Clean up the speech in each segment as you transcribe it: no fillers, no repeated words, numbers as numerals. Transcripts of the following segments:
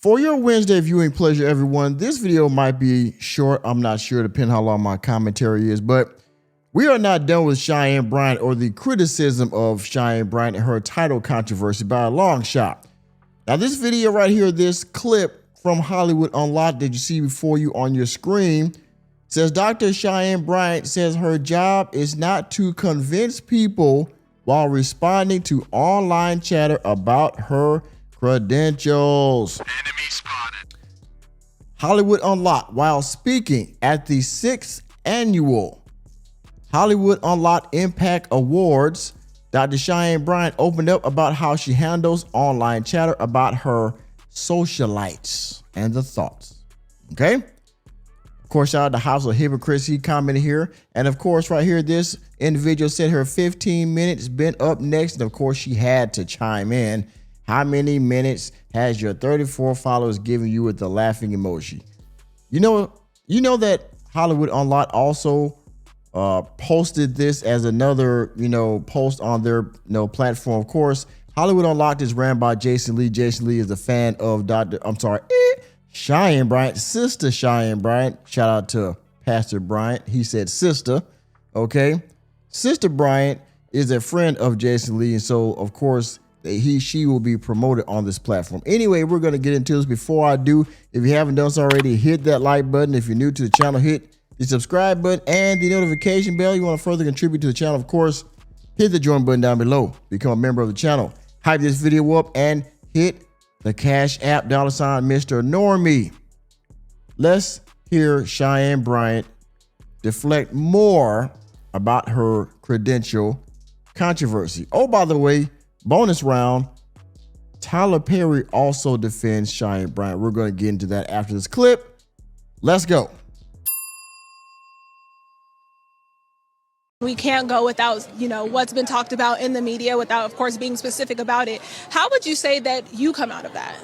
For your Wednesday viewing pleasure, everyone, this video might be short. I'm not sure, depending how long my commentary is, but we are not done with Cheyenne Bryant or the criticism of Cheyenne Bryant and her title controversy by a long shot. Now, this video right here, this clip from Hollywood Unlocked that you see before you on your screen says Dr. Cheyenne Bryant says her job is not to convince people while responding to online chatter about her credentials. Enemy spotted. Hollywood Unlocked, while speaking at the 6th annual Hollywood Unlocked Impact Awards, Dr. Cheyenne Bryant opened up about how she handles online chatter about her socialites and the thoughts. Okay? Of course, shout out to House of Hypocrites. He commented here. And of course, right here, this individual said her 15 minutes been up next. And of course, she had to chime in. How many minutes has your 34 followers given you with the laughing emoji? You know that Hollywood Unlocked also posted this as another, post on their, platform. Of course, Hollywood Unlocked is ran by Jason Lee. Jason Lee is a fan of Cheyenne Bryant, sister Cheyenne Bryant. Shout out to Pastor Bryant. He said sister. Okay. Sister Bryant is a friend of Jason Lee. And so, of course, she will be promoted on this platform. Anyway, we're going to get into this. Before I do, if you haven't done so already, hit that like button. If you're new to the channel, hit the subscribe button and the notification bell. You want to further contribute to the channel, of course, hit the join button down below. Become a member of the channel. Hype this video up and hit the Cashapp $ Mr. Normie. Let's hear Cheyenne Bryant deflect more about her credential controversy. Oh, by the way, bonus round, Tyler Perry also defends Cheyenne Bryant. We're going to get into that after this clip. Let's go. We can't go without, what's been talked about in the media without, of course, being specific about it. How would you say that you come out of that?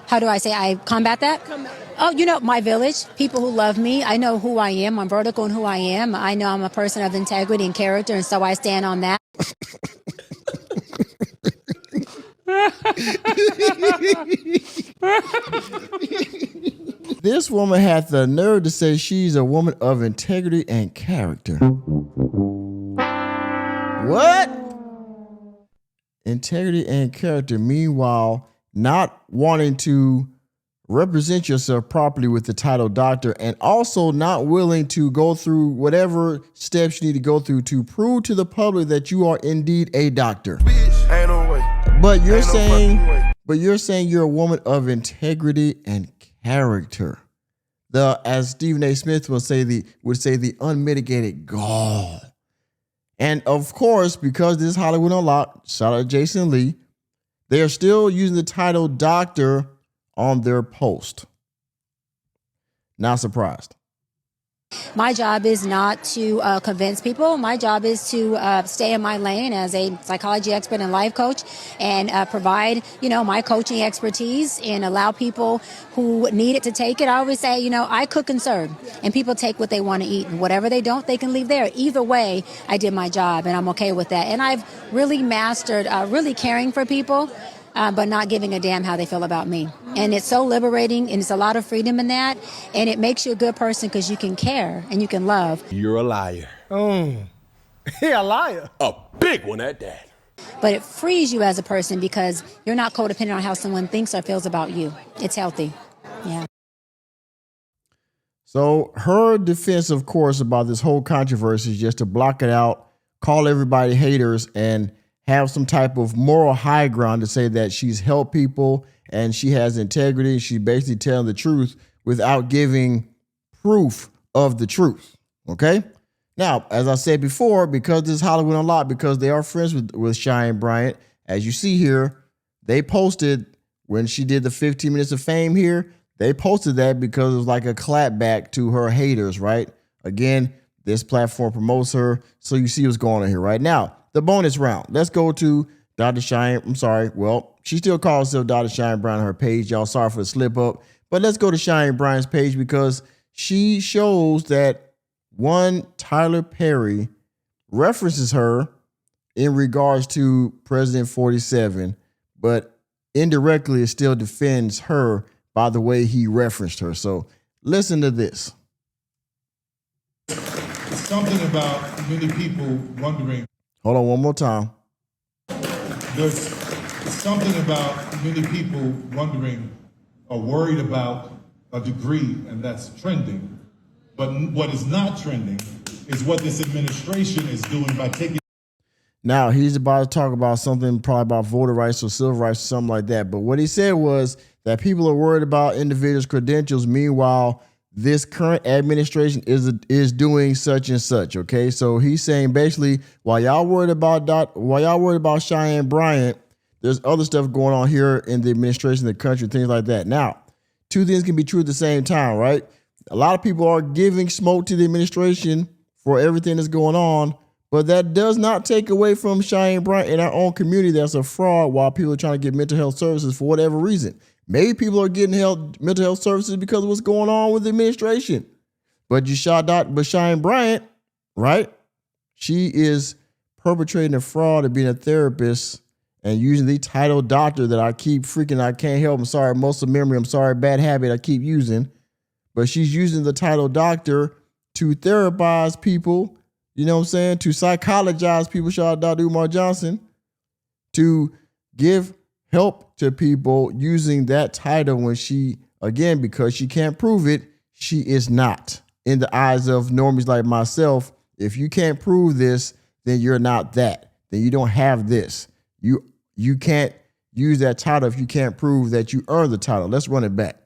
How do I say I combat that? Oh, my village, people who love me. I know who I am. I'm vertical in who I am. I know I'm a person of integrity and character, and so I stand on that. This woman had the nerve to say she's a woman of integrity and character. What? Integrity and character. Meanwhile, not wanting to represent yourself properly with the title doctor, and also not willing to go through whatever steps you need to go through to prove to the public that you are indeed a doctor. Ain't no way. But you're Ain't saying, no way. but you're saying you're a woman of integrity and character. As Stephen A. Smith would say, the unmitigated gall. And of course, because this is Hollywood Unlocked, shout out to Jason Lee, they are still using the title doctor on their post. Not surprised. My job is not to convince people. My job is to stay in my lane as a psychology expert and life coach and provide, my coaching expertise and allow people who need it to take it. I always say, I cook and serve, and people take what they want to eat, and whatever they don't, they can leave there. Either way, I did my job, and I'm okay with that. And I've really mastered really caring for people, but not giving a damn how they feel about me. And it's so liberating, and it's a lot of freedom in that, and it makes you a good person because you can care and you can love. You're a liar. He a liar. A big one at that. But it frees you as a person because you're not codependent on how someone thinks or feels about you. It's healthy. Yeah. So her defense, of course, about this whole controversy is just to block it out, call everybody haters, and have some type of moral high ground to say that she's helped people and she has integrity. She's basically telling the truth without giving proof of the truth. Okay. Now, as I said before, because this is Hollywood Unlocked, because they are friends with Cheyenne Bryant, as you see here, they posted when she did the 15 minutes of fame here, they posted that because it was like a clapback to her haters, right? Again, this platform promotes her. So you see what's going on here right now. The bonus round. Let's go to Dr. Cheyenne. I'm sorry. Well, she still calls herself Dr. Cheyenne Bryant on her page. Y'all, sorry for the slip up. But let's go to Cheyenne Bryant's page because she shows that one Tyler Perry references her in regards to President 47, but indirectly it still defends her by the way he referenced her. So listen to this. Something about many people wondering. Hold on one more time. There's something about many people wondering or worried about a degree, and that's trending. But what is not trending is what this administration is doing by taking. Now, he's about to talk about something probably about voter rights or civil rights or something like that. But what he said was that people are worried about individuals' credentials. Meanwhile, this current administration is doing such and such. OK, so he's saying basically while y'all worried about Cheyenne Bryant, there's other stuff going on here in the administration, the country, things like that. Now, two things can be true at the same time, right? A lot of people are giving smoke to the administration for everything that's going on, but that does not take away from Cheyenne Bryant in our own community that's a fraud while people are trying to get mental health services for whatever reason. Maybe people are getting mental health services because of what's going on with the administration. But Cheyenne Bryant, right? She is perpetrating a fraud of being a therapist and using the title doctor that I can't help. I'm sorry, muscle memory. I'm sorry, bad habit I keep using. But she's using the title doctor to therapize people, you know what I'm saying? To psychologize people, shout out Dr. Umar Johnson, to give help to people using that title when she, again, because she can't prove it, she is not. In the eyes of normies like myself, if you can't prove this, then you're not that. Then you don't have this. You can't use that title if you can't prove that you earned the title. Let's run it back.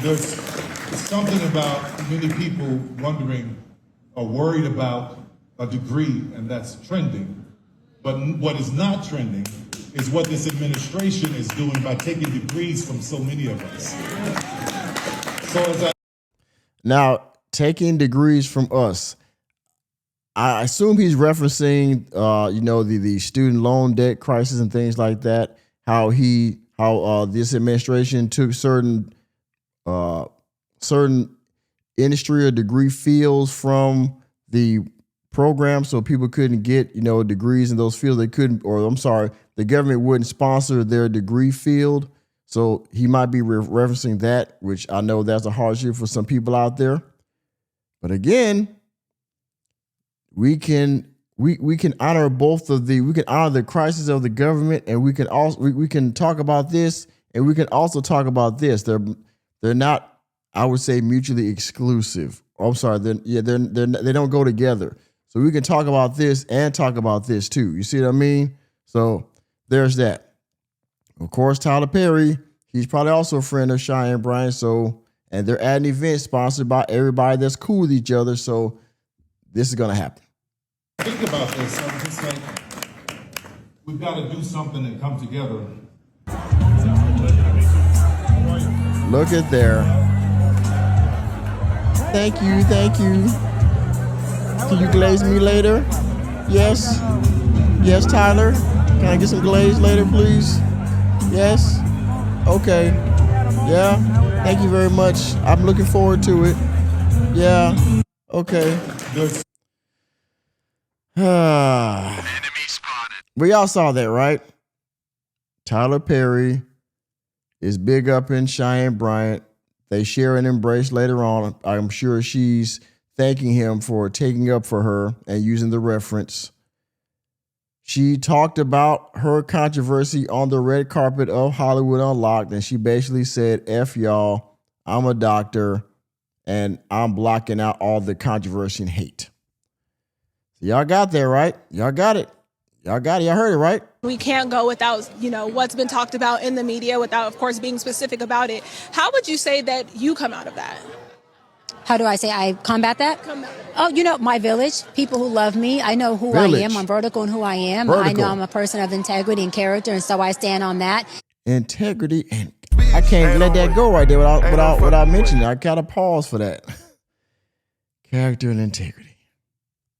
There's something about many people wondering or worried about a degree, and that's trending. But what is not trending is what this administration is doing by taking degrees from so many of us. Now, taking degrees from us, I assume he's referencing, the student loan debt crisis and things like that. How this administration took certain industry or degree fields from the program, so people couldn't get degrees in those fields. They couldn't, or I'm sorry, the government wouldn't sponsor their degree field. So he might be referencing that, which I know that's a hardship for some people out there. But again, we can honor the crisis of the government, and we can talk about this, and we can also talk about this. They're not, I would say, mutually exclusive. Oh, I'm sorry, they don't go together. So we can talk about this and talk about this too. You see what I mean? So there's that. Of course, Tyler Perry, he's probably also a friend of Cheyenne Bryant. So, and they're at an event sponsored by everybody that's cool with each other. So this is gonna happen. Think about this. I'm just like, we've got to do something and come together. Look at there. Thank you. Can you glaze me later? Yes. Yes, Tyler. Can I get some glaze later, please? Yes. Okay. Yeah. Thank you very much. I'm looking forward to it. Yeah. Okay. Enemy spotted. We all saw that, right? Tyler Perry is big up in Cheyenne Bryant. They share an embrace later on. I'm sure she's thanking him for taking up for her and using the reference. She talked about her controversy on the red carpet of Hollywood Unlocked, and she basically said, F y'all, I'm a doctor, and I'm blocking out all the controversy and hate. So y'all got there, right? Y'all got it. Y'all heard it, right? We can't go without, what's been talked about in the media without, of course, being specific about it. How would you say that you come out of that? How do I say I combat that? Oh, my village, people who love me. I know who I am. I'm vertical in who I am. I know I'm a person of integrity and character, and so I stand on that. Integrity, and I can't let that go right there without mentioning it. I gotta pause for that. Character and integrity.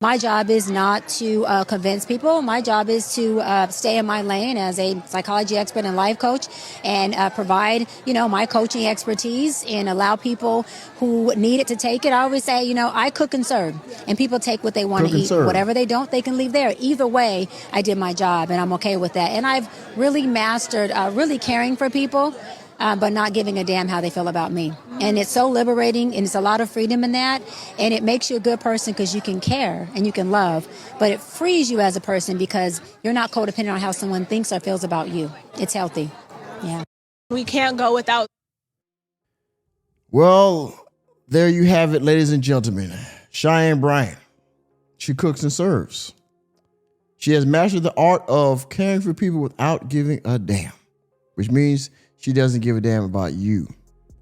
My job is not to convince people. My job is to stay in my lane as a psychology expert and life coach and provide, my coaching expertise and allow people who need it to take it. I always say, I cook and serve, and people take what they want to eat. Whatever they don't, they can leave there. Either way, I did my job, and I'm okay with that. And I've really mastered really caring for people, but not giving a damn how they feel about me. And it's so liberating, and it's a lot of freedom in that. And it makes you a good person because you can care and you can love. But it frees you as a person because you're not codependent on how someone thinks or feels about you. It's healthy. Yeah. We can't go without. Well, there you have it, ladies and gentlemen. Cheyenne Bryant. She cooks and serves. She has mastered the art of caring for people without giving a damn, which means she doesn't give a damn about you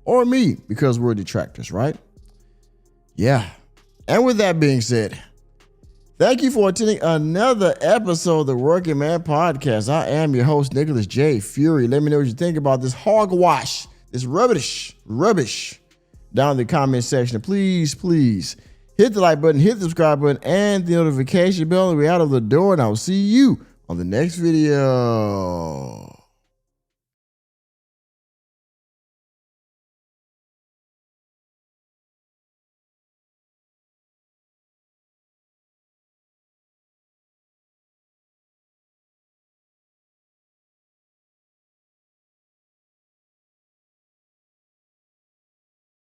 or me because we're detractors, right? Yeah. And with that being said, thank you for attending another episode of the Working Man Podcast. I am your host, Nicholas J. Fury. Let me know what you think about this hogwash, this rubbish down in the comment section. Please hit the like button, hit the subscribe button, and the notification bell. We're out of the door, and I will see you on the next video.